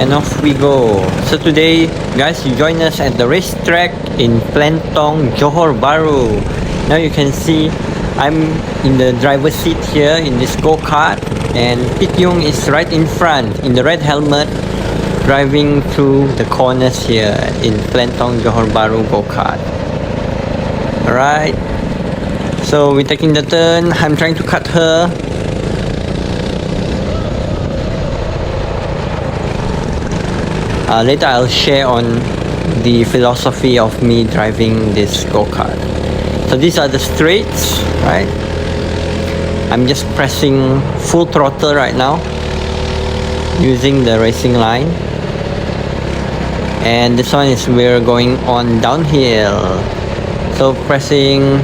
and off we go. So today, guys, you join us at the racetrack in Plentong, Johor Bahru. Now you can see I'm in the driver's seat here in this go-kart, and Pit Yung is right in front in the red helmet, driving through the corners here in Plentong, Johor Bahru go-kart. Alright, so we're taking the turn. I'm trying to cut her. Later I'll share on the philosophy of me driving this go-kart. So these are the straights, right? I'm just pressing full throttle right now using the racing line. And this one is we're going on downhill. So pressing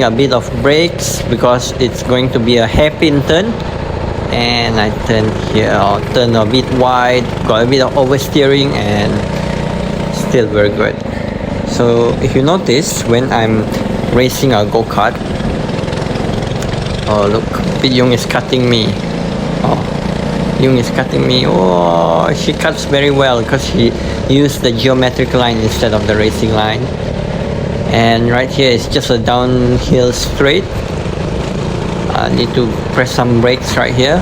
a bit of brakes because it's going to be a hairpin turn. And I turn here, turn a bit wide, got a bit of oversteering, and still very good. So if you notice, when I'm racing a go-kart, oh look, Pit Yung is cutting me. Oh, Yung is cutting me. Oh, she cuts very well because she used the geometric line instead of the racing line. And right here is just a downhill straight. I need to press some brakes right here.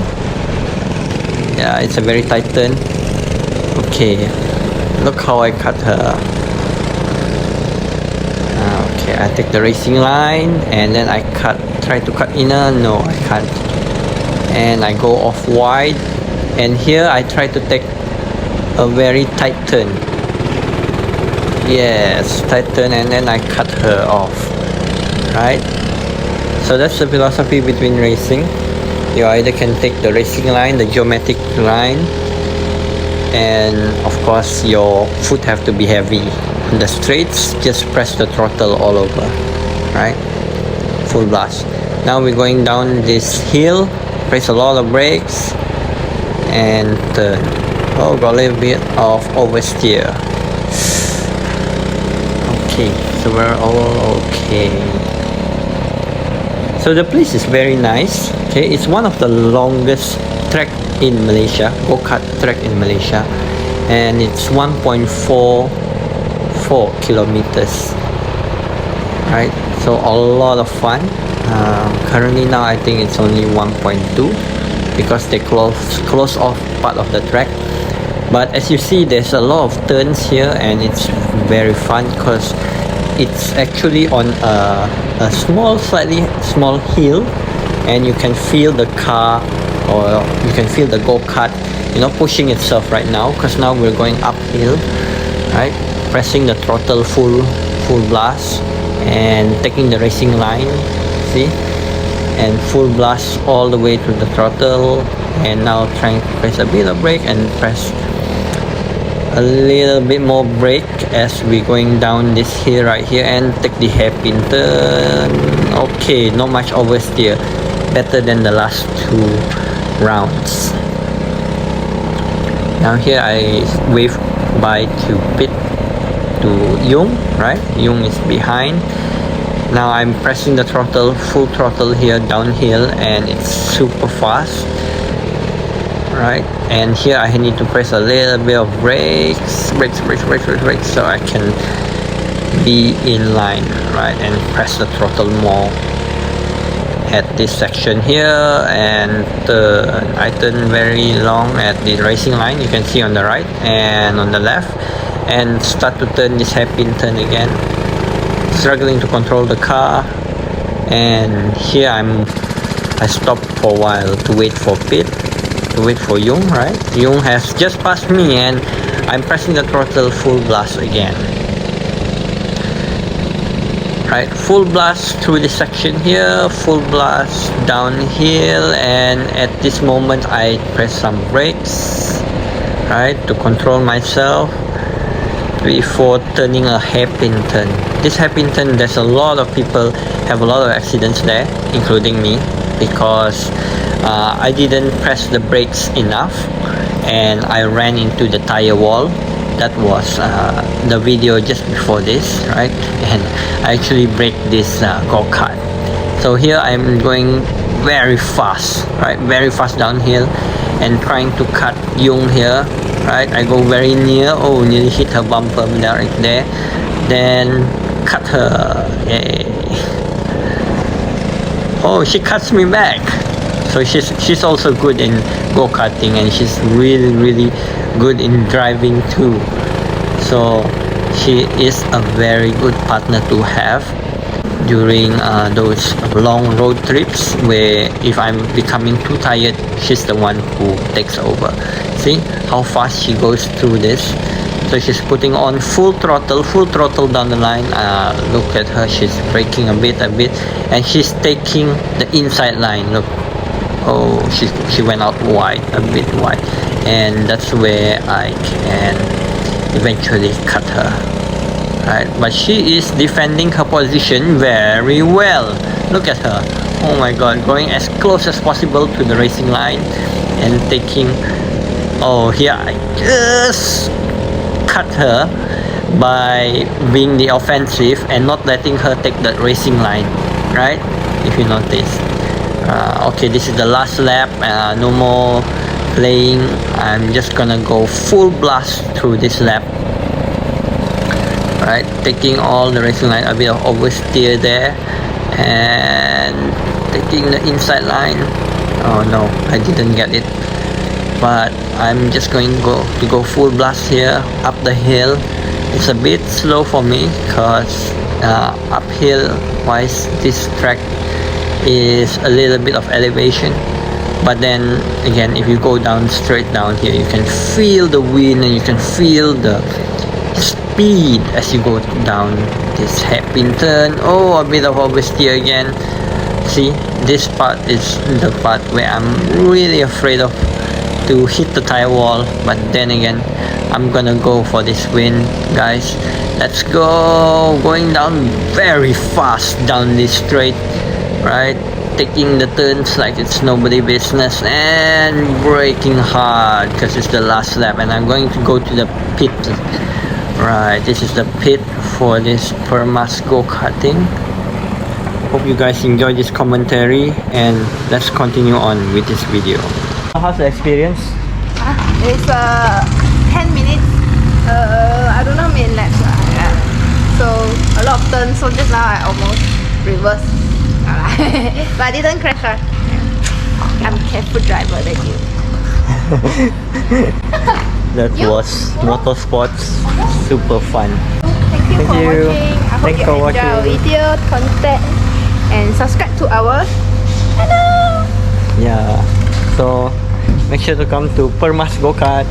Yeah, it's a very tight turn. Okay, look how I cut her. Okay, I take the racing line and then I try to cut inner. No, I can't. And I go off wide, and here I try to take a very tight turn. Yes, tight turn, and then I cut her off. Right? So that's the philosophy between racing. You either can take the racing line, the geometric line, and of course your foot have to be heavy. On the straights, just press the throttle all over, right? Full blast. Now we're going down this hill, press a lot of brakes, and turn. Oh, got a little bit of oversteer. Okay, so we're all okay. So the place is very nice. Okay, it's one of the longest track in Malaysia, go-kart track in Malaysia, and it's 1.44 kilometers. Right, so a lot of fun. Currently now I think it's only 1.2 because they close off part of the track. But as you see, there's a lot of turns here, and it's very fun because it's actually on a slightly small hill, and you can feel the car, or you can feel the go-kart, pushing itself right now, because now we're going uphill, right? Pressing the throttle full blast and taking the racing line, see, and full blast all the way to the throttle, and now trying to press a bit of brake and press a little bit more brake as we're going down this hill right here, and take the hairpin turn. Okay, not much oversteer, better than the last two rounds. Now here I wave bye to Yung, right? Yung is behind. Now I'm pressing the throttle, full throttle here downhill, and it's super fast. Right, and here I need to press a little bit of brakes, so I can be in line, right, and press the throttle more at this section here, and I turn very long at the racing line, you can see on the right and on the left, and start to turn this hairpin turn again, struggling to control the car. And here I stop for a while to wait for Pit, to wait for Yung, right? Yung has just passed me, and I'm pressing the throttle full blast again. Right, full blast through this section here, full blast downhill, and at this moment I press some brakes, right, to control myself before turning a hairpin turn. This hairpin turn, there's a lot of people have a lot of accidents there, including me, because I didn't press the brakes enough and I ran into the tire wall. That was the video just before this, right? And I actually break this go-kart. So here I'm going very fast, right? Very fast downhill, and trying to cut Yung here, right? I go very near. Oh, nearly hit her bumper right there. Then cut her. Yay. Oh, she cuts me back. So she's also good in go-karting, and she's really good in driving too. So she is a very good partner to have during those long road trips where if I'm becoming too tired, she's the one who takes over. See how fast she goes through this. So she's putting on full throttle down the line. Look at her, she's braking a bit, and she's taking the inside line. Look, oh, she went out wide, a bit wide, and that's where I can eventually cut her, right? But she is defending her position very well. Look at her. Oh my god, going as close as possible to the racing line and taking, oh, here I just cut her by being the offensive and not letting her take that racing line, right? If you notice. Okay, this is the last lap. No more playing. I'm just gonna go full blast through this lap, right? Taking all the racing line, a bit of oversteer there, and taking the inside line. Oh no, I didn't get it, but I'm just going to go full blast here up the hill. It's a bit slow for me because uphill wise this track is a little bit of elevation, but then again, if you go down straight down here, you can feel the wind and you can feel the speed as you go down this hairpin turn. Oh, a bit of oversteer again. See, this part is the part where I'm really afraid of to hit the tire wall, but then again, I'm gonna go for this win, guys. Let's go. Going down very fast down this straight, right? Taking the turns like it's nobody business and braking hard because it's the last lap, and I'm going to go to the pit. Right, this is the pit for this Permas go-karting. Hope you guys enjoy this commentary, and let's continue on with this video. How's the experience? It's 10 minutes. I don't know how many laps. So a lot of turns. So just now I almost reversed, but I didn't crash. I'm a careful driver than you. That was motorsports, super fun. Thank you for watching. I hope you enjoy our video, content, and subscribe to our channel. Yeah, so make sure to come to Permas Go-Kart.